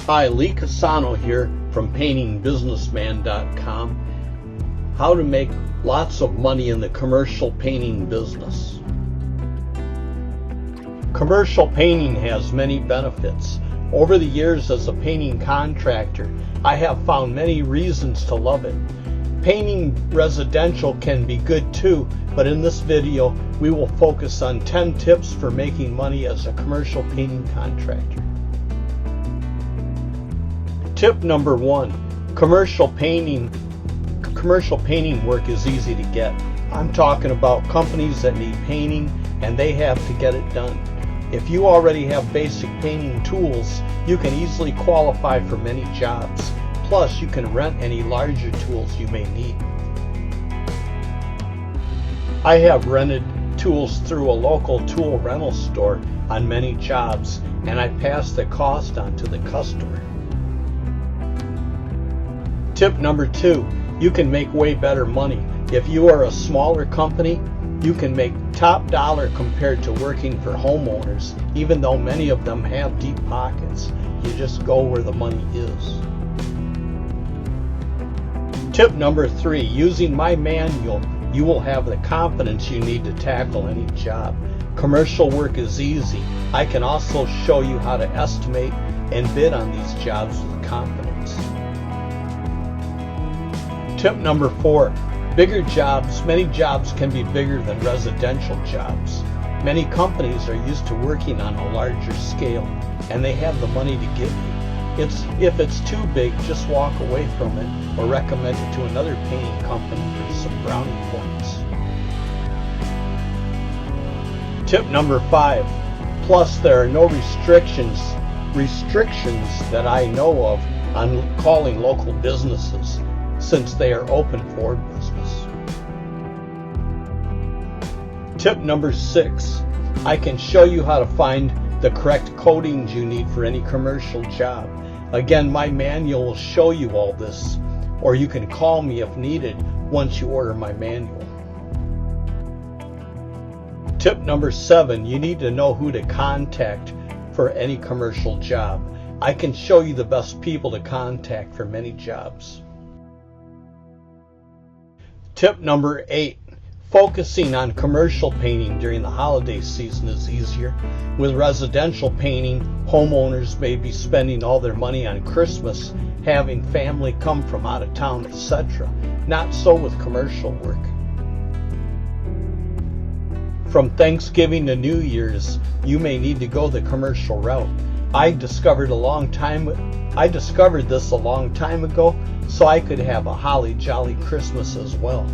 Hi, Lee Casano here from paintingbusinessman.com. How to make lots of money in the commercial painting business. Commercial painting has many benefits. Over the years as a painting contractor, I have found many reasons to love it. Painting residential can be good too, but in this video we will focus on 10 tips for making money as a commercial painting contractor. Tip number 1, commercial painting work is easy to get. I'm talking about companies that need painting and they have to get it done. If you already have basic painting tools, you can easily qualify for many jobs. Plus, you can rent any larger tools you may need. I have rented tools through a local tool rental store on many jobs, and I pass the cost on to the customer. Tip number 2, you can make way better money. If you are a smaller company, you can make top dollar compared to working for homeowners, even though many of them have deep pockets. You just go where the money is. Tip number 3, using my manual, you will have the confidence you need to tackle any job. Commercial work is easy. I can also show you how to estimate and bid on these jobs with confidence. Tip number 4, bigger jobs. Many jobs can be bigger than residential jobs. Many companies are used to working on a larger scale, and they have the money to give you. If it's too big, just walk away from it or recommend it to another painting company for some brownie points. Tip number 5, plus there are no restrictions that I know of on calling local businesses, since they are open for business. Tip number 6, I can show you how to find the correct coatings you need for any commercial job. Again, my manual will show you all this, or you can call me if needed once you order my manual. Tip number 7, you need to know who to contact for any commercial job. I can show you the best people to contact for many jobs. Tip number 8, focusing on commercial painting during the holiday season is easier. With residential painting, homeowners may be spending all their money on Christmas, having family come from out of town, etc. Not so with commercial work. From Thanksgiving to New Year's, you may need to go the commercial route. I discovered this a long time ago, so I could have a holly jolly Christmas as well.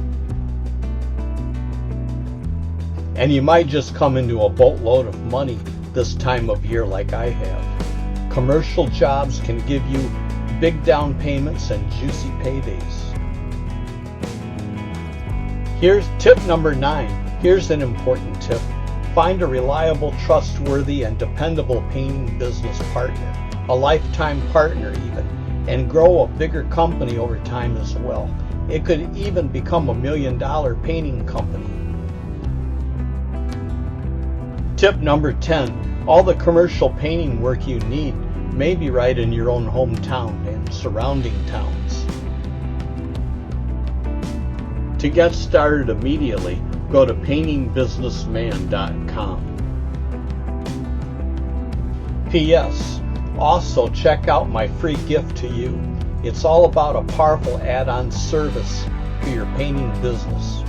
And you might just come into a boatload of money this time of year like I have. Commercial jobs can give you big down payments and juicy paydays. Here's tip number 9. Here's an important tip. Find a reliable, trustworthy, and dependable painting business partner, a lifetime partner even, and grow a bigger company over time as well. It could even become $1 million painting company. Tip number 10, all the commercial painting work you need may be right in your own hometown and surrounding towns. To get started immediately, go to paintingbusinessman.com. P.S. Also check out my free gift to you. It's all about a powerful add-on service for your painting business.